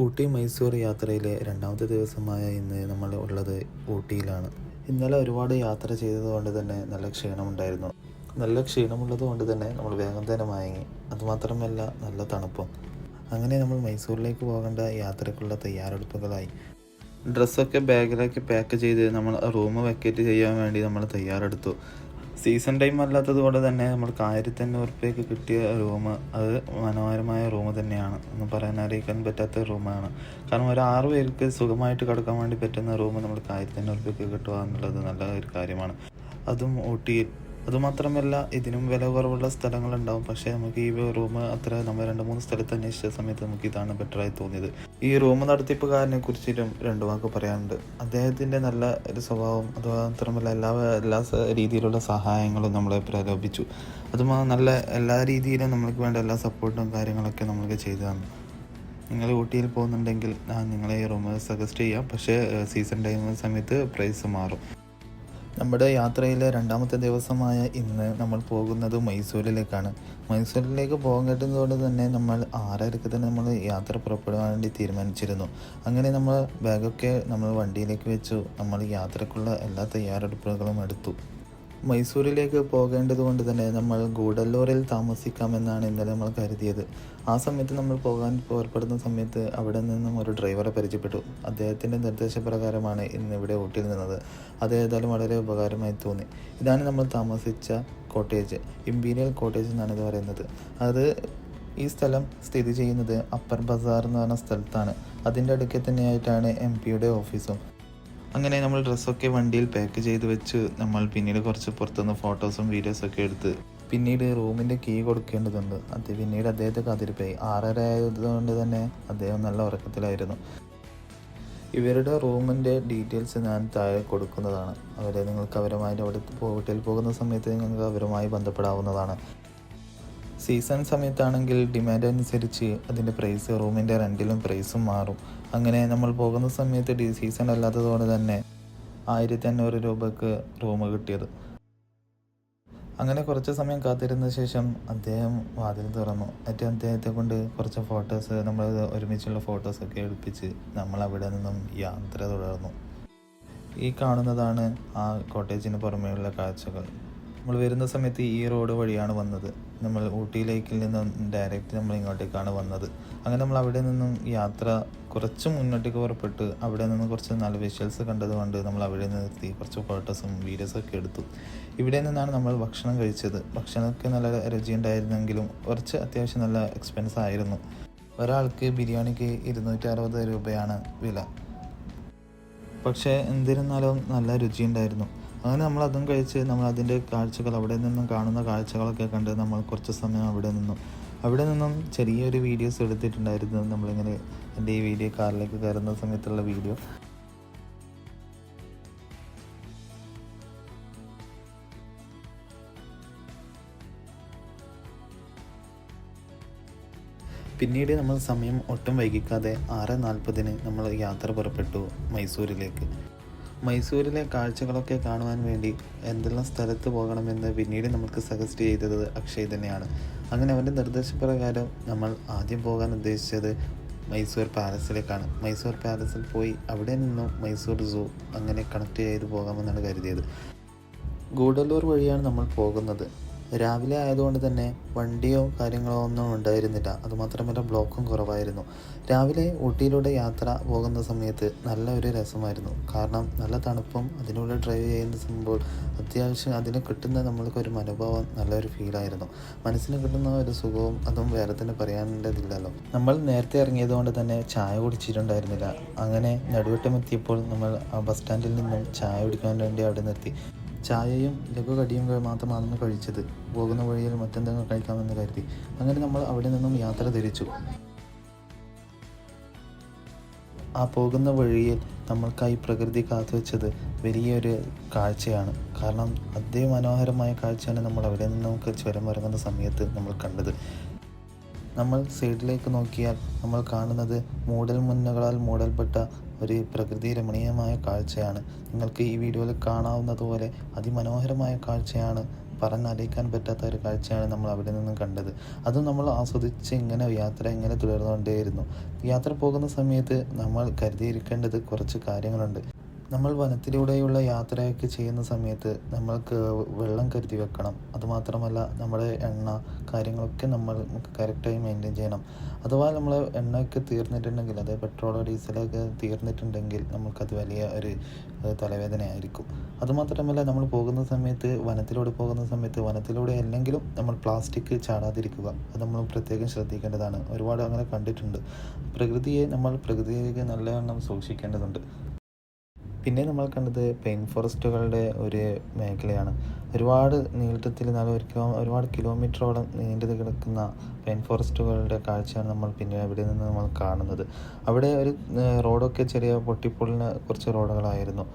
ഊട്ടി മൈസൂർ യാത്രയിലെ രണ്ടാമത്തെ ദിവസമായ ഇന്ന് നമ്മൾ ഉള്ളത് ഊട്ടിയിലാണ്. ഇന്നലെ ഒരുപാട് യാത്ര ചെയ്തതുകൊണ്ട് തന്നെ നല്ല ക്ഷീണമുണ്ടായിരുന്നു. നല്ല ക്ഷീണമുള്ളത് കൊണ്ട് തന്നെ നമ്മൾ വേഗം തന്നെ മയങ്ങി. അതുമാത്രമല്ല നല്ല തണുപ്പും. അങ്ങനെ നമ്മൾ മൈസൂരിലേക്ക് പോകേണ്ട യാത്രയ്ക്കുള്ള തയ്യാറെടുപ്പുകളായി. ഡ്രസ്സൊക്കെ ബാഗിലേക്ക് പാക്ക് ചെയ്ത് നമ്മൾ റൂം വെക്കേറ്റ് ചെയ്യാൻ വേണ്ടി നമ്മൾ തയ്യാറെടുത്തു. സീസൺ ടൈം അല്ലാത്തത് കൊണ്ട് തന്നെ നമ്മൾക്ക് 1500 കിട്ടിയ റൂം അത് മനോഹരമായ റൂം തന്നെയാണ്. ഒന്നും പറയാൻ അറിയിക്കാൻ പറ്റാത്ത റൂമാണ്. കാരണം ഒരു 6 പേർക്ക് സുഖമായിട്ട് കിടക്കാൻ വേണ്ടി പറ്റുന്ന റൂം നമ്മൾക്ക് 1500 കിട്ടുക എന്നുള്ളത് നല്ല ഒരു കാര്യമാണ്. അതും ഊട്ടിയിൽ. അതുമാത്രമല്ല ഇതിനും വില കുറവുള്ള സ്ഥലങ്ങളുണ്ടാവും. പക്ഷേ നമുക്ക് ഈ റൂം അത്ര നമ്മൾ 2-3 സ്ഥലത്ത് അന്വേഷിച്ച സമയത്ത് നമുക്ക് ഇതാണ് ബെറ്ററായി തോന്നിയത്. ഈ റൂം നടത്തിപ്പുകാരനെ കുറിച്ചിട്ടും 2 വാക്ക് പറയാനുണ്ട്. അദ്ദേഹത്തിൻ്റെ നല്ല ഒരു സ്വഭാവം, അതുമാത്രമല്ല എല്ലാ രീതിയിലുള്ള സഹായങ്ങളും നമ്മളെ പ്രലോഭിപ്പിച്ചു. നല്ല എല്ലാ രീതിയിലും നമ്മൾക്ക് വേണ്ട എല്ലാ സപ്പോർട്ടും കാര്യങ്ങളൊക്കെ നമ്മൾക്ക് ചെയ്തു തന്നു. നിങ്ങൾ ഊട്ടിയിൽ പോകുന്നുണ്ടെങ്കിൽ ഞാൻ നിങ്ങളെ ഈ റൂം സജസ്റ്റ് ചെയ്യാം. പക്ഷേ സീസൺ ടൈം സമയത്ത് പ്രൈസ് മാറും. നമ്മുടെ യാത്രയിലെ രണ്ടാമത്തെ ദിവസമായ ഇന്ന് നമ്മൾ പോകുന്നത് മൈസൂരിലേക്കാണ്. മൈസൂരിലേക്ക് പോകേണ്ടതുകൊണ്ട് തന്നെ നമ്മൾ 6:30 തന്നെ നമ്മൾ യാത്ര പുറപ്പെടാൻ വേണ്ടി തീരുമാനിച്ചിരുന്നു. അങ്ങനെ നമ്മൾ ബാഗൊക്കെ നമ്മൾ വണ്ടിയിലേക്ക് വെച്ചു. നമ്മൾ യാത്രക്കുള്ള എല്ലാ തയ്യാറെടുപ്പുകളും എടുത്തു. മൈസൂരിലേക്ക് പോകേണ്ടത് കൊണ്ട് തന്നെ നമ്മൾ ഗൂഡല്ലൂരിൽ താമസിക്കാമെന്നാണ് ഇന്നലെ നമ്മൾ കരുതിയത്. ആ സമയത്ത് നമ്മൾ പോകാൻ പുറപ്പെടുന്ന സമയത്ത് അവിടെ നിന്നും ഒരു ഡ്രൈവറെ പരിചയപ്പെട്ടു. അദ്ദേഹത്തിൻ്റെ നിർദ്ദേശപ്രകാരമാണ് ഇന്ന് ഇവിടെ ഊട്ടിയിൽ നിന്നത്. അത് ഏതായാലും വളരെ ഉപകാരമായി തോന്നി. ഇതാണ് നമ്മൾ താമസിച്ച കോട്ടേജ്. ഇമ്പീരിയൽ കോട്ടേജ് എന്നാണ് ഇത് പറയുന്നത്. ഈ സ്ഥലം സ്ഥിതി ചെയ്യുന്നത് അപ്പർ ബസാർ എന്ന് പറഞ്ഞ സ്ഥലത്താണ്. അതിൻ്റെ അടുക്കെ തന്നെയായിട്ടാണ് MP ഓഫീസും. അങ്ങനെ നമ്മൾ ഡ്രസ്സൊക്കെ വണ്ടിയിൽ പാക്ക് ചെയ്ത് വെച്ച് നമ്മൾ പിന്നീട് കുറച്ച് പുറത്തുനിന്ന് ഫോട്ടോസും വീഡിയോസൊക്കെ എടുത്ത് പിന്നീട് റൂമിൻ്റെ കീ കൊടുക്കേണ്ടതുണ്ട്. പിന്നീട് അദ്ദേഹത്തെ കാത്തിരിപ്പായി. 6:30 ആയതുകൊണ്ട് തന്നെ അദ്ദേഹം നല്ല ഉറക്കത്തിലായിരുന്നു. ഇവരുടെ റൂമിൻ്റെ ഡീറ്റെയിൽസ് ഞാൻ താഴെ കൊടുക്കുന്നതാണ്. നിങ്ങൾക്ക് അവരുമായി അവിടെ ഹോട്ടലിൽ പോകുന്ന സമയത്ത് നിങ്ങൾക്ക് അവരുമായി ബന്ധപ്പെടാവുന്നതാണ്. സീസൺ സമയത്താണെങ്കിൽ ഡിമാൻഡ് അനുസരിച്ച് അതിൻ്റെ പ്രൈസ് റൂമിൻ്റെ റെൻറ്റിലും പ്രൈസും മാറും. അങ്ങനെ നമ്മൾ പോകുന്ന സമയത്ത് സീസൺ അല്ലാത്തതുകൊണ്ട് തന്നെ 1500 രൂപയ്ക്ക് റൂം കിട്ടിയത്. അങ്ങനെ കുറച്ച് സമയം കാത്തിരുന്ന ശേഷം അദ്ദേഹം വാതിൽ തുറന്നു. അദ്ദേഹത്തെ കൊണ്ട് കുറച്ച് ഫോട്ടോസ് നമ്മൾ ഒരുമിച്ചുള്ള ഫോട്ടോസൊക്കെ എടുപ്പിച്ച് നമ്മൾ അവിടെ നിന്നും യാത്ര തുടർന്നു. ഈ കാണുന്നതാണ് ആ കോട്ടേജിന് പുറമേയുള്ള കാഴ്ചകൾ. നമ്മൾ വരുന്ന സമയത്ത് ഈ റോഡ് വഴിയാണ് വന്നത്. നമ്മൾ ഊട്ടിയിലേക്ക് നിന്നും ഡയറക്റ്റ് നമ്മൾ ഇങ്ങോട്ടേക്കാണ് വന്നത്. അങ്ങനെ നമ്മൾ അവിടെ നിന്നും യാത്ര കുറച്ച് മുന്നോട്ടേക്ക് പുറപ്പെട്ട് അവിടെ നിന്ന് കുറച്ച് നല്ല വിഷ്വൽസ് കണ്ടതുകൊണ്ട് നമ്മൾ അവിടെ നിർത്തി കുറച്ച് ഫോട്ടോസും വീഡിയോസൊക്കെ എടുത്തു. ഇവിടെ നിന്നാണ് നമ്മൾ ഭക്ഷണം കഴിച്ചത്. ഭക്ഷണമൊക്കെ നല്ല രുചിയുണ്ടായിരുന്നെങ്കിലും കുറച്ച് അത്യാവശ്യം നല്ല എക്സ്പെൻസ് ആയിരുന്നു. ഒരാൾക്ക് ബിരിയാണിക്ക് 260 രൂപയാണ് വില. പക്ഷേ എന്നിരുന്നാലും നല്ല രുചിയുണ്ടായിരുന്നു. അങ്ങനെ നമ്മൾ അതും കഴിച്ച് നമ്മൾ അതിൻ്റെ കാഴ്ചകൾ അവിടെ നിന്നും കാണുന്ന കാഴ്ചകളൊക്കെ കണ്ട് നമ്മൾ കുറച്ച് സമയം അവിടെ നിന്നും ചെറിയൊരു വീഡിയോസ് എടുത്തിട്ടുണ്ടായിരുന്നു. നമ്മളിങ്ങനെ എൻ്റെ ഈ വീഡിയോ കാറിലേക്ക് കയറുന്ന സമയത്തുള്ള വീഡിയോ. പിന്നീട് നമ്മൾ സമയം ഒട്ടും വൈകിക്കാതെ 6:40 നമ്മൾ യാത്ര പുറപ്പെട്ടു മൈസൂരിലെ കാഴ്ചകളൊക്കെ കാണുവാൻ വേണ്ടി എന്തെല്ലാം സ്ഥലത്ത് പോകണമെന്ന് പിന്നീട് നമുക്ക് സജസ്റ്റ് ചെയ്തത് അക്ഷയ് തന്നെയാണ്. അങ്ങനെ അവൻ്റെ നിർദ്ദേശപ്രകാരം നമ്മൾ ആദ്യം പോകാൻ ഉദ്ദേശിച്ചത് മൈസൂർ പാലസിലേക്കാണ്. മൈസൂർ പാലസിൽ പോയി അവിടെ നിന്നും മൈസൂർ സൂ അങ്ങനെ കണക്ട് ചെയ്ത് പോകാമെന്നാണ് കരുതിയത്. ഗൂഡല്ലൂർ വഴിയാണ് നമ്മൾ പോകുന്നത്. രാവിലെ ആയതുകൊണ്ട് തന്നെ വണ്ടിയോ കാര്യങ്ങളോ ഒന്നും ഉണ്ടായിരുന്നില്ല. അതുമാത്രമല്ല ബ്ലോക്കും കുറവായിരുന്നു. രാവിലെ ഊട്ടിയിലൂടെ യാത്ര പോകുന്ന സമയത്ത് നല്ല ഒരു രസമായിരുന്നു. കാരണം നല്ല തണുപ്പും അതിലൂടെ ഡ്രൈവ് ചെയ്യുന്ന സംഭവം അത്യാവശ്യം അതിന് കിട്ടുന്ന നമ്മൾക്കൊരു മനോഭാവം നല്ലൊരു ഫീലായിരുന്നു. മനസ്സിന് കിട്ടുന്ന ഒരു സുഖവും അതും വേറെ തന്നെ പറയാനുള്ളതില്ലല്ലോ. നമ്മൾ നേരത്തെ ഇറങ്ങിയതുകൊണ്ട് തന്നെ ചായ കുടിച്ചിട്ടുണ്ടായിരുന്നില്ല. അങ്ങനെ നടുവട്ടമെത്തിയപ്പോൾ നമ്മൾ ആ ബസ് സ്റ്റാൻഡിൽ നിന്നും ചായ കുടിക്കാൻ വേണ്ടി അവിടെ നിർത്തി. ചായയും ലഘുകടിയും മാത്രമാണ് കഴിച്ചത്. പോകുന്ന വഴിയിൽ മറ്റെന്തെങ്കിലും കഴിക്കാമെന്ന് കരുതി. അങ്ങനെ നമ്മൾ അവിടെ നിന്നും യാത്ര തിരിച്ചു. ആ പോകുന്ന വഴിയിൽ നമ്മൾക്കായി പ്രകൃതി കാത്തുവെച്ചത് വലിയൊരു കാഴ്ചയാണ്. കാരണം അതിമനോഹരമായ കാഴ്ചയാണ് നമ്മൾ അവിടെ നിന്ന് നമുക്ക് ചുരം ഇറങ്ങുന്ന സമയത്ത് നമ്മൾ കണ്ടത്. നമ്മൾ സൈഡിലേക്ക് നോക്കിയാൽ നമ്മൾ കാണുന്നത് മൂടൽമഞ്ഞുകളാൽ മൂടൽപ്പെട്ട ഒരു പ്രകൃതി രമണീയമായ കാഴ്ചയാണ്. നിങ്ങൾക്ക് ഈ വീഡിയോയിൽ കാണാവുന്നതുപോലെ അതിമനോഹരമായ കാഴ്ചയാണ് പറഞ്ഞറിയിക്കാൻ പറ്റാത്ത ഒരു കാഴ്ചയാണ് നമ്മൾ അവിടെ നിന്നും കണ്ടത്. അതും നമ്മൾ ആസ്വദിച്ച് ഇങ്ങനെ തുടർന്നുകൊണ്ടേയിരുന്നു. യാത്ര പോകുന്ന സമയത്ത് നമ്മൾ കരുതിയിരിക്കേണ്ടത് കുറച്ച് കാര്യങ്ങളുണ്ട്. നമ്മൾ വനത്തിലൂടെയുള്ള യാത്രയൊക്കെ ചെയ്യുന്ന സമയത്ത് നമ്മൾക്ക് വെള്ളം കരുതി വെക്കണം. അതുമാത്രമല്ല നമ്മുടെ എണ്ണ കാര്യങ്ങളൊക്കെ നമ്മൾ കറക്റ്റായി മെയിൻറ്റെയിൻ ചെയ്യണം. അഥവാ നമ്മൾ എണ്ണയൊക്കെ തീർന്നിട്ടുണ്ടെങ്കിൽ, അതായത് പെട്രോളോ ഡീസലൊക്കെ തീർന്നിട്ടുണ്ടെങ്കിൽ നമുക്കത് വലിയ ഒരു തലവേദനയായിരിക്കും. അതുമാത്രമല്ല നമ്മൾ പോകുന്ന സമയത്ത് വനത്തിലൂടെ അല്ലെങ്കിലും നമ്മൾ പ്ലാസ്റ്റിക് ചാടാതിരിക്കുക. അത് നമ്മൾ പ്രത്യേകം ശ്രദ്ധിക്കേണ്ടതാണ്. ഒരുപാട് അങ്ങനെ കണ്ടിട്ടുണ്ട്. പ്രകൃതിയിലേക്ക് നല്ലവണ്ണം സൂക്ഷിക്കേണ്ടതുണ്ട്. പിന്നെ നമ്മൾ കണ്ടത് പെയിൻ ഫോറസ്റ്റുകളുടെ ഒരു മേഖലയാണ്. ഒരുപാട് നീളത്തിൽ ഒരുപാട് കിലോമീറ്ററോളം നീണ്ടു കിടക്കുന്ന പെയിൻ ഫോറസ്റ്റുകളുടെ കാഴ്ചയാണ് നമ്മൾ പിന്നെ അവിടെ നിന്ന് നമ്മൾ കാണുന്നത്. അവിടെ ഒരു റോഡൊക്കെ ചെറിയ പൊട്ടിപ്പൊളിഞ്ഞ കുറച്ച് റോഡുകളായിരുന്നു.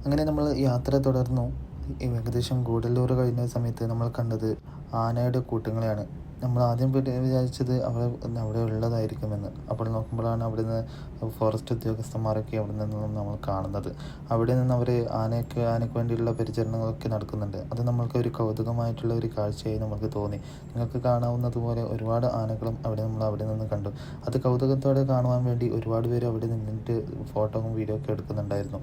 അങ്ങനെ നമ്മൾ യാത്ര തുടർന്നു. ഏകദേശം ഗൂഡല്ലൂർ കഴിഞ്ഞ സമയത്ത് നമ്മൾ കണ്ടത് ആനയുടെ കൂട്ടങ്ങളെയാണ്. നമ്മൾ ആദ്യം വിചാരിച്ചത് അവിടെ ഉള്ളതായിരിക്കുമെന്ന്. അപ്പോൾ നോക്കുമ്പോഴാണ് അവിടുന്ന് ഫോറസ്റ്റ് ഉദ്യോഗസ്ഥന്മാരൊക്കെ അവിടെ നിന്നും നമ്മൾ കാണുന്നത്. അവിടെ നിന്ന് അവർ ആനയ്ക്ക് വേണ്ടിയുള്ള പരിചരണങ്ങളൊക്കെ നടക്കുന്നുണ്ട്. അത് നമ്മൾക്ക് ഒരു കൗതുകമായിട്ടുള്ള ഒരു കാഴ്ചയായി നമുക്ക് തോന്നി. നിങ്ങൾക്ക് കാണാവുന്നതുപോലെ ഒരുപാട് ആനകളും നമ്മൾ അവിടെ നിന്ന് കണ്ടു. അത് കൗതുകത്തോടെ കാണുവാൻ വേണ്ടി ഒരുപാട് പേര് അവിടെ നിന്നിട്ട് ഫോട്ടോയും വീഡിയോ ഒക്കെ എടുക്കുന്നുണ്ടായിരുന്നു.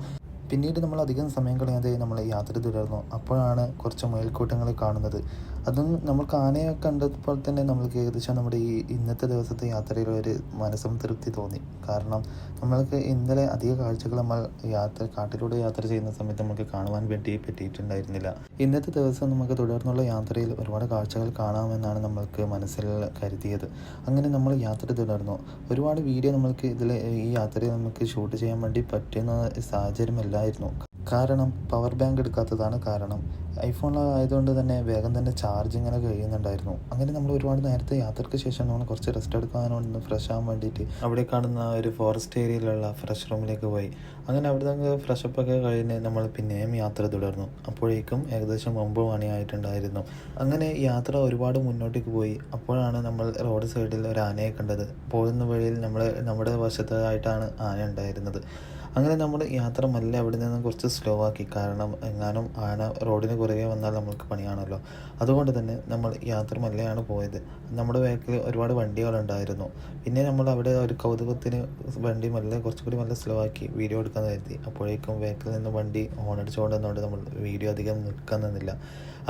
പിന്നീട് നമ്മൾ അധികം സമയം കളയാതെ നമ്മൾ യാത്ര തുടർന്നു. അപ്പോഴാണ് കുറച്ച് മുയൽക്കൂട്ടങ്ങൾ കാണുന്നത്. അതും നമ്മൾക്ക് ആനയെ കണ്ടപ്പോൾ തന്നെ നമ്മൾക്ക് ഏകദേശം നമ്മുടെ ഈ ഇന്നത്തെ ദിവസത്തെ യാത്രയിൽ ഒരു മനസ്സംതൃപ്തി തോന്നി. കാരണം നമ്മൾക്ക് ഇന്നലെ അധിക കാഴ്ചകൾ കാട്ടിലൂടെ യാത്ര ചെയ്യുന്ന സമയത്ത് നമുക്ക് കാണുവാൻ വേണ്ടി പറ്റിയിട്ടുണ്ടായിരുന്നില്ല. ഇന്നത്തെ ദിവസം നമുക്ക് തുടർന്നുള്ള യാത്രയിൽ ഒരുപാട് കാഴ്ചകൾ കാണാമെന്നാണ് നമ്മൾക്ക് മനസ്സിൽ കരുതിയത്. അങ്ങനെ നമ്മൾ യാത്ര തുടർന്നു. ഒരുപാട് വീഡിയോ ഈ യാത്രയിൽ നമുക്ക് ഷൂട്ട് ചെയ്യാൻ വേണ്ടി പറ്റുന്ന സാഹചര്യമല്ലായിരുന്നു. കാരണം പവർ ബാങ്ക് എടുക്കാത്തതാണ് കാരണം. ഐഫോണിലായതുകൊണ്ട് തന്നെ വേഗം തന്നെ ചാർജ് ഇങ്ങനെ കഴിയുന്നുണ്ടായിരുന്നു. അങ്ങനെ നമ്മൾ ഒരുപാട് നേരത്തെ യാത്രയ്ക്ക് ശേഷം നമ്മൾ കുറച്ച് റെസ്റ്റ് എടുക്കാനൊന്ന് ഫ്രഷ് ആകാൻ വേണ്ടിയിട്ട് അവിടെ കാണുന്ന ഒരു ഫോറസ്റ്റ് ഏരിയയിലുള്ള ഫ്രഷ് റൂമിലേക്ക് പോയി. അങ്ങനെ അവിടെ നിന്ന് ഫ്രഷപ്പ് ഒക്കെ കഴിഞ്ഞ് നമ്മൾ പിന്നെയും യാത്ര തുടർന്നു. അപ്പോഴേക്കും ഏകദേശം 9 മണിയായിട്ടുണ്ടായിരുന്നു. അങ്ങനെ യാത്ര ഒരുപാട് മുന്നോട്ടേക്ക് പോയി. അപ്പോഴാണ് നമ്മൾ റോഡ് സൈഡിൽ ഒരു ആനയെ കണ്ടത്. പോകുന്ന വഴിയിൽ നമ്മുടെ വശത്തായിട്ടാണ് ആന ഉണ്ടായിരുന്നത്. അങ്ങനെ നമ്മൾ യാത്ര മെല്ലെ അവിടെ നിന്ന് കുറച്ച് സ്ലോ ആക്കി. കാരണം എങ്ങാനും ആന റോഡിന് കുറുകെ വന്നാൽ നമ്മൾക്ക് പണിയാണല്ലോ. അതുകൊണ്ട് തന്നെ നമ്മൾ യാത്ര മെല്ലെയാണ് പോയത്. നമ്മുടെ ബാക്കിൽ ഒരുപാട് വണ്ടികളുണ്ടായിരുന്നു. പിന്നെ നമ്മൾ അവിടെ ഒരു കൗതുകത്തിന് വണ്ടി കുറച്ചുകൂടി മെല്ലെ സ്ലോ ആക്കി വീഡിയോ എടുക്കാൻ കരുതി. അപ്പോഴേക്കും ബാക്കിൽ നിന്ന് വണ്ടി ഹോണടിച്ചുകൊണ്ടെന്നുകൊണ്ട് നമ്മൾ വീഡിയോ അധികം നിൽക്കാൻ നിന്നില്ല.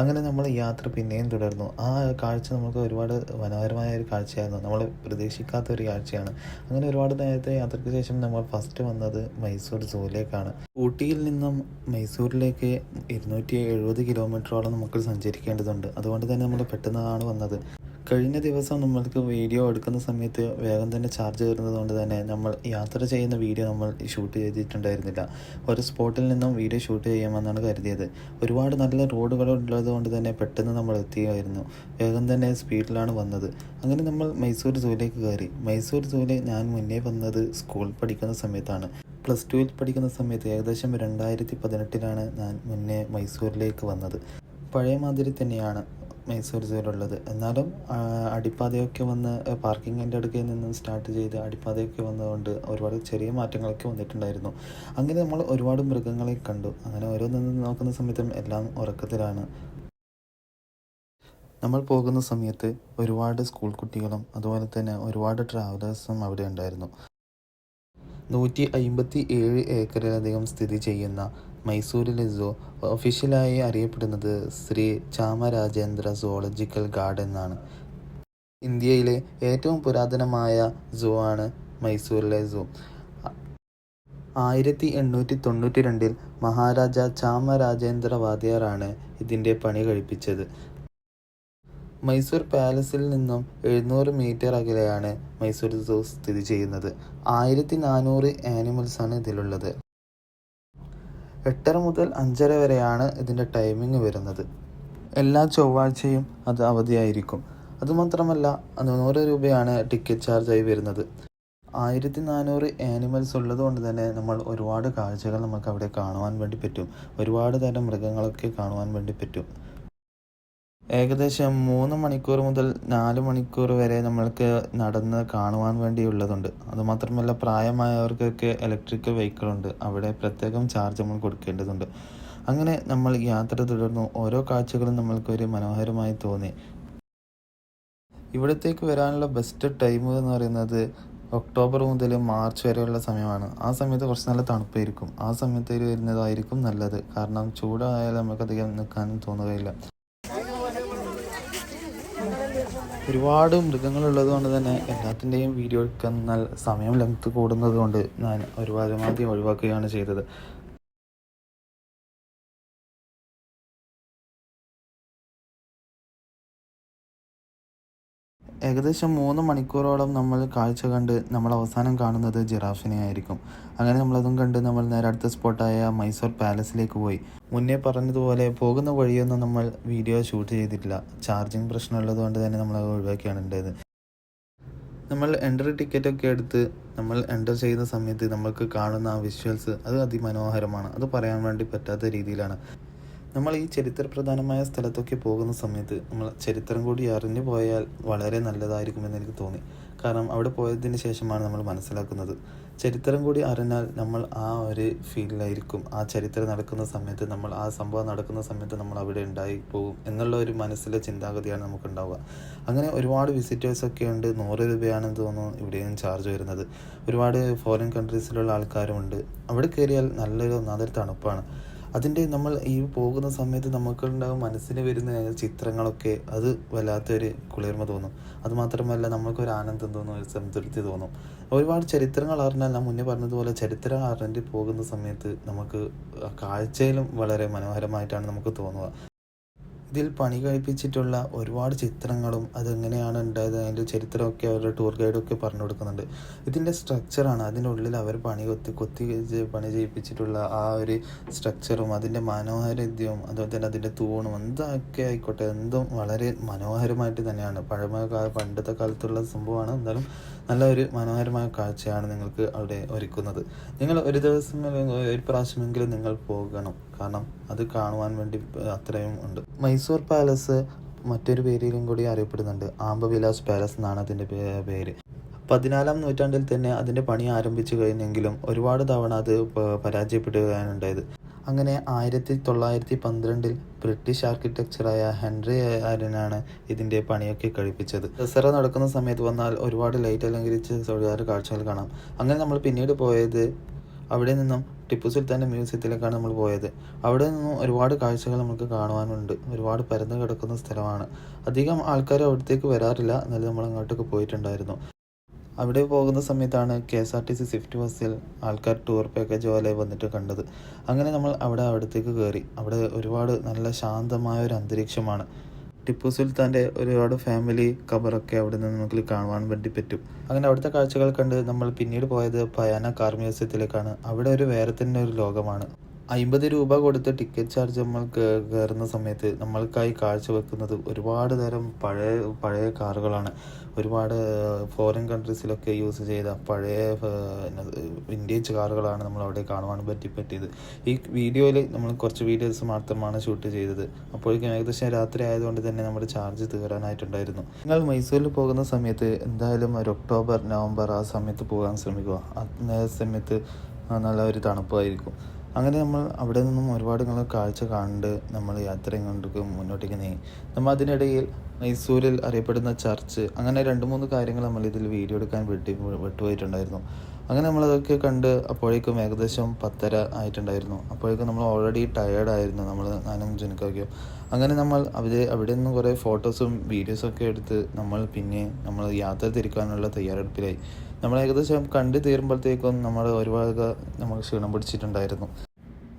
അങ്ങനെ നമ്മൾ യാത്ര പിന്നെയും തുടർന്നു. ആ കാഴ്ച നമുക്ക് ഒരുപാട് മനോഹരമായ ഒരു കാഴ്ചയായിരുന്നു. നമ്മൾ പ്രതീക്ഷിക്കാത്ത ഒരു കാഴ്ചയാണ്. അങ്ങനെ ഒരുപാട് നേരത്തെ യാത്രയ്ക്ക് ശേഷം നമ്മൾ ഫസ്റ്റ് വന്നത് മൈസൂർ സൂവിലേക്കാണ്. ഊട്ടിയിൽ നിന്നും മൈസൂരിലേക്ക് 270 കിലോമീറ്ററോളം നമുക്ക് സഞ്ചരിക്കേണ്ടതുണ്ട്. അതുകൊണ്ട് തന്നെ നമ്മൾ പെട്ടെന്നാണ് വന്നത്. കഴിഞ്ഞ ദിവസം നമ്മൾക്ക് വീഡിയോ എടുക്കുന്ന സമയത്ത് വേഗം തന്നെ ചാർജ് കയറുന്നത് കൊണ്ട് തന്നെ നമ്മൾ യാത്ര ചെയ്യുന്ന വീഡിയോ നമ്മൾ ഷൂട്ട് ചെയ്തിട്ടുണ്ടായിരുന്നില്ല. ഒരു സ്പോട്ടിൽ നിന്നും വീഡിയോ ഷൂട്ട് ചെയ്യാമെന്നാണ് കരുതിയത്. ഒരുപാട് നല്ല റോഡുകൾ ഉള്ളത് കൊണ്ട് തന്നെ പെട്ടെന്ന് നമ്മൾ എത്തിയായിരുന്നു. വേഗം തന്നെ സ്പീഡിലാണ് വന്നത്. അങ്ങനെ നമ്മൾ മൈസൂർ സൂവിലേക്ക് കയറി. മൈസൂർ സൂവിൽ ഞാൻ മുന്നേ വന്നത് സ്കൂൾ പഠിക്കുന്ന സമയത്താണ്. +2 പഠിക്കുന്ന സമയത്ത് ഏകദേശം 2018 ഞാൻ മുന്നേ മൈസൂരിലേക്ക് വന്നത്. പഴയ മാതിരി തന്നെയാണ് മൈസൂർ സൂവിലുള്ളത്. എന്നാലും അടിപ്പാതയൊക്കെ വന്ന് പാർക്കിങ്ങിൻ്റെ അടുക്കൽ നിന്ന് സ്റ്റാർട്ട് ചെയ്ത് അടിപ്പാതയൊക്കെ വന്നതുകൊണ്ട് ഒരുപാട് ചെറിയ മാറ്റങ്ങളൊക്കെ വന്നിട്ടുണ്ടായിരുന്നു. അങ്ങനെ നമ്മൾ ഒരുപാട് മൃഗങ്ങളെ കണ്ടു. അങ്ങനെ ഓരോന്നും നോക്കുന്ന സമയത്തും എല്ലാം ഉറക്കത്തിലാണ്. നമ്മൾ പോകുന്ന സമയത്ത് ഒരുപാട് സ്കൂൾ കുട്ടികളും അതുപോലെ തന്നെ ഒരുപാട് ട്രാവലേഴ്സും അവിടെ ഉണ്ടായിരുന്നു. 157 ഏക്കറിലധികം സ്ഥിതി ചെയ്യുന്ന മൈസൂരിലെ സൂ ഒഫീഷ്യലായി അറിയപ്പെടുന്നത് ശ്രീ ചാമരാജേന്ദ്ര സുവോളജിക്കൽ ഗാർഡൻ എന്നാണ്. ഇന്ത്യയിലെ ഏറ്റവും പുരാതനമായ സൂ ആണ് മൈസൂരിലെ സൂ. 1892 മഹാരാജ ചാമരാജേന്ദ്ര വാദിയാറാണ് ഇതിൻ്റെ പണി കഴിപ്പിച്ചത്. മൈസൂർ പാലസിൽ നിന്നും 700 മീറ്റർ അകലെയാണ് മൈസൂർ സൂ സ്ഥിതി ചെയ്യുന്നത്. 1400 ആനിമൽസാണ് ഇതിലുള്ളത്. 8:30 മുതൽ 5:30 വരെയാണ് ഇതിൻ്റെ ടൈമിംഗ് വരുന്നത്. എല്ലാ ചൊവ്വാഴ്ചയും അത് അവധിയായിരിക്കും. അതുമാത്രമല്ല 100 രൂപയാണ് ടിക്കറ്റ് ചാർജായി വരുന്നത്. 1400 ആനിമൽസ് ഉള്ളത് കൊണ്ട് തന്നെ നമ്മൾ ഒരുപാട് കാഴ്ചകൾ നമുക്ക് അവിടെ കാണുവാൻ വേണ്ടി പറ്റും. ഒരുപാട് തരം മൃഗങ്ങളൊക്കെ കാണുവാൻ വേണ്ടി പറ്റും. ഏകദേശം 3 മണിക്കൂർ മുതൽ 4 മണിക്കൂർ വരെ നമ്മൾക്ക് നടന്ന് കാണുവാൻ വേണ്ടിയുള്ളതുണ്ട്. അതുമാത്രമല്ല പ്രായമായവർക്കൊക്കെ ഇലക്ട്രിക്കൽ വെഹിക്കിളുണ്ട്. അവിടെ പ്രത്യേകം ചാർജ് നമ്മൾ കൊടുക്കേണ്ടതുണ്ട്. അങ്ങനെ നമ്മൾ യാത്ര തുടർന്നു. ഓരോ കാഴ്ചകളും നമ്മൾക്കൊരു മനോഹരമായി തോന്നി. ഇവിടത്തേക്ക് വരാനുള്ള ബെസ്റ്റ് ടൈം എന്ന് പറയുന്നത് ഒക്ടോബർ മുതൽ മാർച്ച് വരെയുള്ള സമയമാണ്. ആ സമയത്ത് കുറച്ച് നല്ല തണുപ്പായിരിക്കും. ആ സമയത്ത് വരുന്നതായിരിക്കും നല്ലത്. കാരണം ചൂടായാൽ നമുക്കധികം നിൽക്കാൻ തോന്നുകയില്ല. ഒരുപാട് മൃഗങ്ങളുള്ളത് കൊണ്ട് തന്നെ എല്ലാത്തിൻ്റെയും വീഡിയോ എടുക്കാൻ നല്ല സമയം ലെങ്ത് കൂടുന്നത് കൊണ്ട് ഞാൻ പരമാവധി ഒഴിവാക്കുകയാണ് ചെയ്തത്. ഏകദേശം 3 മണിക്കൂറോളം നമ്മൾ കാഴ്ച കണ്ട് നമ്മൾ അവസാനം കാണുന്നത് ജിറാഫിനെ ആയിരിക്കും. അങ്ങനെ നമ്മളതും കണ്ട് നമ്മൾ നേരെ അടുത്ത സ്പോട്ടായ മൈസൂർ പാലസിലേക്ക് പോയി. മുന്നേ പറഞ്ഞതുപോലെ പോകുന്ന വഴിയൊന്നും നമ്മൾ വീഡിയോ ഷൂട്ട് ചെയ്തിട്ടില്ല. ചാർജിങ് പ്രശ്നമുള്ളത് കൊണ്ട് തന്നെ നമ്മൾ ഒഴിവാക്കിയാണ് ഉണ്ടായത്. നമ്മൾ എൻട്രി ടിക്കറ്റൊക്കെ എടുത്ത് നമ്മൾ എൻ്റർ ചെയ്യുന്ന സമയത്ത് നമ്മൾക്ക് കാണുന്ന ആ വിഷ്വൽസ് അത് അതിമനോഹരമാണ്. അത് പറയാൻ വേണ്ടി പറ്റാത്ത രീതിയിലാണ്. നമ്മൾ ഈ ചരിത്രപ്രധാനമായ സ്ഥലത്തൊക്കെ പോകുന്ന സമയത്ത് നമ്മൾ ചരിത്രം കൂടി അറിഞ്ഞു പോയാൽ വളരെ നല്ലതായിരിക്കുമെന്ന് എനിക്ക് തോന്നി. കാരണം അവിടെ പോയതിന് ശേഷമാണ് നമ്മൾ മനസ്സിലാക്കുന്നത്. ചരിത്രം കൂടി അറിഞ്ഞാൽ നമ്മൾ ആ ഒരു ഫീലിലായിരിക്കും. ആ ചരിത്രം നടക്കുന്ന സമയത്ത് ആ സംഭവം നടക്കുന്ന സമയത്ത് നമ്മൾ അവിടെ ഉണ്ടായി പോകും എന്നുള്ള ഒരു മനസ്സിലെ ചിന്താഗതിയാണ് നമുക്കുണ്ടാവുക. അങ്ങനെ ഒരുപാട് വിസിറ്റേഴ്സൊക്കെ ഉണ്ട്. 100 രൂപയാണെന്ന് തോന്നുന്നു ഇവിടെയും ചാർജ് വരുന്നത്. ഒരുപാട് ഫോറിൻ കൺട്രീസിലുള്ള ആൾക്കാരുമുണ്ട്. അവിടെ കയറിയാൽ നല്ലൊരു തണുപ്പാണ്. അതിൻ്റെ നമ്മൾ ഈ പോകുന്ന സമയത്ത് നമുക്കുണ്ടാകും മനസ്സിന് വരുന്ന ചിത്രങ്ങളൊക്കെ അത് വല്ലാത്തൊരു കുളിർമ തോന്നും. അതുമാത്രമല്ല നമുക്കൊരു ആനന്ദം തോന്നും, ഒരു സംതൃപ്തി തോന്നും. ഒരുപാട് ചരിത്രങ്ങൾ അറിഞ്ഞാൽ ഞാൻ മുന്നേ പറഞ്ഞതുപോലെ ചരിത്രം അറിഞ്ഞിട്ട് പോകുന്ന സമയത്ത് നമുക്ക് കാഴ്ചയിലും വളരെ മനോഹരമായിട്ടാണ് നമുക്ക് തോന്നുക. ഇതിൽ പണി കഴിപ്പിച്ചിട്ടുള്ള ഒരുപാട് ചിത്രങ്ങളും അതെങ്ങനെയാണ് ഉണ്ടായത് അതിൻ്റെ ചരിത്രമൊക്കെ അവരുടെ ടൂർ ഗൈഡൊക്കെ പറഞ്ഞു കൊടുക്കുന്നുണ്ട്. ഇതിൻ്റെ സ്ട്രക്ചറാണ് അതിൻ്റെ ഉള്ളിൽ അവർ പണി ചെയ്യിപ്പിച്ചിട്ടുള്ള ആ ഒരു സ്ട്രക്ചറും അതിൻ്റെ മനോഹാരിത്യവും അതുപോലെ തന്നെ അതിൻ്റെ തൂണും എന്തൊക്കെ ആയിക്കോട്ടെ എന്തും വളരെ മനോഹരമായിട്ട് തന്നെയാണ്. പണ്ടത്തെ കാലത്തുള്ള സംഭവമാണ്. എന്തായാലും നല്ല ഒരു മനോഹരമായ കാഴ്ചയാണ് നിങ്ങൾക്ക് അവിടെ ഒരുക്കുന്നത്. നിങ്ങൾ ഒരു ദിവസം ഒരു പ്രാവശ്യമെങ്കിലും നിങ്ങൾ പോകണം. കാരണം അത് കാണുവാൻ വേണ്ടി അത്രയും ഉണ്ട്. മൈസൂർ പാലസ് മറ്റൊരു പേരിലും കൂടി അറിയപ്പെടുന്നുണ്ട്. ആംബവിലാസ് പാലസ് എന്നാണ് അതിൻ്റെ പേര്. 14-ാം നൂറ്റാണ്ടിൽ തന്നെ അതിൻ്റെ പണി ആരംഭിച്ചു കഴിഞ്ഞെങ്കിലും ഒരുപാട് തവണ അത് പരാജയപ്പെടുകയാണ് ഉണ്ടായത്. അങ്ങനെ 1912 ബ്രിട്ടീഷ് ആർക്കിടെക്ചറായ ഹെൻറി ആരനാണ് ഇതിൻ്റെ പണിയൊക്കെ കഴിപ്പിച്ചത്. ദസറ നടക്കുന്ന സമയത്ത് വന്നാൽ ഒരുപാട് ലൈറ്റ് അലങ്കരിച്ച് ഒരുപാട് കാഴ്ചകൾ കാണാം. അങ്ങനെ നമ്മൾ പിന്നീട് പോയത് അവിടെ നിന്നും ടിപ്പു സുൽത്താൻ്റെ മ്യൂസിയത്തിലേക്കാണ് നമ്മൾ പോയത്. അവിടെ നിന്നും ഒരുപാട് കാഴ്ചകൾ നമുക്ക് കാണുവാനുണ്ട്. ഒരുപാട് പരന്നു കിടക്കുന്ന സ്ഥലമാണ്. അധികം ആൾക്കാർ അവിടത്തേക്ക് വരാറില്ല. എന്നാലും നമ്മൾ അങ്ങോട്ടൊക്കെ പോയിട്ടുണ്ടായിരുന്നു. അവിടെ പോകുന്ന സമയത്താണ് KSRTC സ്വിഫ്റ്റ് ബസ്സിൽ ആൾക്കാർ ടൂർ പാക്കേജ് പോലെ വന്നിട്ട് കണ്ടത്. അങ്ങനെ നമ്മൾ അവിടത്തേക്ക് കയറി. അവിടെ ഒരുപാട് നല്ല ശാന്തമായ ഒരു അന്തരീക്ഷമാണ്. ടിപ്പു സുൽത്താൻ്റെ ഒരുപാട് ഫാമിലി ഖബറൊക്കെ അവിടെ നിന്ന് നമുക്ക് കാണുവാൻ വേണ്ടി പറ്റും. അങ്ങനെ അവിടുത്തെ കാഴ്ചകൾ കണ്ട് നമ്മൾ പിന്നീട് പോയത് പയാന കാർ മ്യൂസിയത്തിലേക്കാണ്. അവിടെ വേറെ തന്നെ ഒരു ലോകമാണ്. 50 രൂപ കൊടുത്ത് ടിക്കറ്റ് ചാർജ് നമ്മൾ കയറുന്ന സമയത്ത് നമ്മൾക്കായി കാഴ്ചവെക്കുന്നത് ഒരുപാട് തരം പഴയ കാറുകളാണ്. ഒരുപാട് ഫോറിൻ കൺട്രീസിലൊക്കെ യൂസ് ചെയ്ത പഴയ വിൻറ്റേജ് കാറുകളാണ് നമ്മൾ അവിടെ കാണുവാൻ പറ്റിയത്. ഈ വീഡിയോയിൽ നമ്മൾ കുറച്ച് വീഡിയോസ് മാത്രമാണ് ഷൂട്ട് ചെയ്തത്. അപ്പോഴേക്കും ഏകദേശം രാത്രി ആയതുകൊണ്ട് തന്നെ നമ്മുടെ ചാർജ് തീരാനായിട്ടുണ്ടായിരുന്നു. നിങ്ങൾ മൈസൂരിൽ പോകുന്ന സമയത്ത് എന്തായാലും ഒരു ഒക്ടോബർ നവംബർ ആ സമയത്ത് പോകാൻ ശ്രമിക്കുക. ആ സമയത്ത് നല്ല ഒരു തണുപ്പായിരിക്കും. അങ്ങനെ നമ്മൾ അവിടെ നിന്നും ഒരുപാട് കാഴ്ച കണ്ട് നമ്മൾ യാത്രയും കൊണ്ട് മുന്നോട്ടേക്ക് നീങ്ങി. നമ്മൾ അതിനിടയിൽ മൈസൂരിൽ അറിയപ്പെടുന്ന ചർച്ച് അങ്ങനെ 2-3 കാര്യങ്ങൾ നമ്മൾ ഇതിൽ വീഡിയോ എടുക്കാൻ വിട്ടുപോയിട്ടുണ്ടായിരുന്നു. അങ്ങനെ നമ്മളതൊക്കെ കണ്ട് അപ്പോഴേക്കും ഏകദേശം 10:30 ആയിട്ടുണ്ടായിരുന്നു. അപ്പോഴേക്കും നമ്മൾ ഓൾറെഡി ടയേർഡായിരുന്നു. ഞാനും ജുനിക്കൊക്കെയോ. അങ്ങനെ നമ്മൾ അവിടെ നിന്ന് കുറേ ഫോട്ടോസും വീഡിയോസൊക്കെ എടുത്ത് നമ്മൾ യാത്ര തിരിക്കാനുള്ള തയ്യാറെടുപ്പിലായി. നമ്മൾ ഏകദേശം കണ്ടു തീരുമ്പോഴത്തേക്കും ഒരുപാട് നമുക്ക് ക്ഷീണം പിടിച്ചിട്ടുണ്ടായിരുന്നു.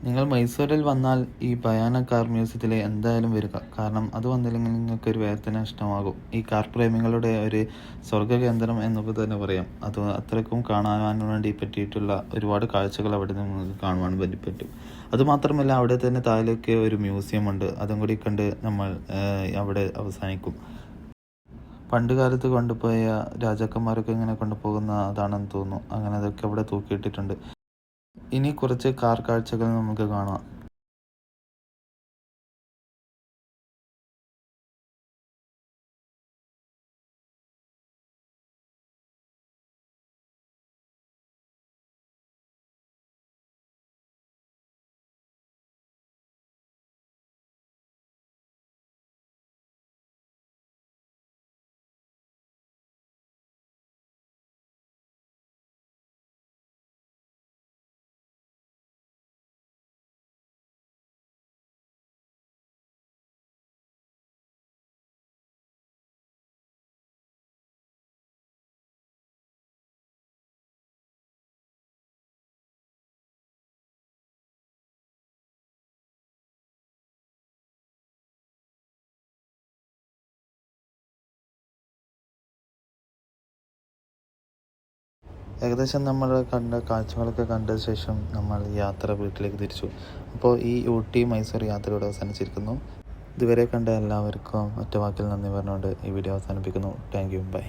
നിങ്ങൾ മൈസൂരിൽ വന്നാൽ ഈ പയാന കാർ മ്യൂസിയത്തിൽ എന്തായാലും വരിക. കാരണം അത് വന്നില്ലെങ്കിൽ നിങ്ങൾക്കൊരു വേദന ഇഷ്ടമാകും. ഈ കാർ പ്രേമികളുടെ ഒരു സ്വർഗ്ഗ കേന്ദ്രം എന്നൊക്കെ തന്നെ പറയാം. അത് അത്രയ്ക്കും കാണാൻ വേണ്ടി പറ്റിയിട്ടുള്ള ഒരുപാട് കാഴ്ചകൾ അവിടെ നിന്ന് കാണുവാൻ വേണ്ടി പറ്റും. അതുമാത്രമല്ല അവിടെ തന്നെ താഴേക്ക് ഒരു മ്യൂസിയം ഉണ്ട്. അതും കൂടി കണ്ട് നമ്മൾ അവിടെ അവസാനിക്കും. പണ്ട് കാലത്ത് കൊണ്ടുപോയ രാജാക്കന്മാരൊക്കെ ഇങ്ങനെ കൊണ്ടുപോകുന്ന അതാണെന്ന് തോന്നുന്നു. അങ്ങനെ അതൊക്കെ അവിടെ തൂക്കിയിട്ടിട്ടുണ്ട്. ഇനി കുറച്ച് കാർ കാഴ്ചകൾ നമുക്ക് കാണാം. ഏകദേശം നമ്മൾ കണ്ട കാഴ്ചകളൊക്കെ കണ്ട ശേഷം നമ്മൾ യാത്ര വീട്ടിലേക്ക് തിരിച്ചു. അപ്പോൾ ഈ ഊട്ടി മൈസൂർ യാത്രയോടെ അവസാനിച്ചിരിക്കുന്നു. ഇതുവരെ കണ്ട എല്ലാവർക്കും ഒറ്റ വാക്കിൽ നന്ദി പറഞ്ഞുകൊണ്ട് ഈ വീഡിയോ അവസാനിപ്പിക്കുന്നു. Thank you, by.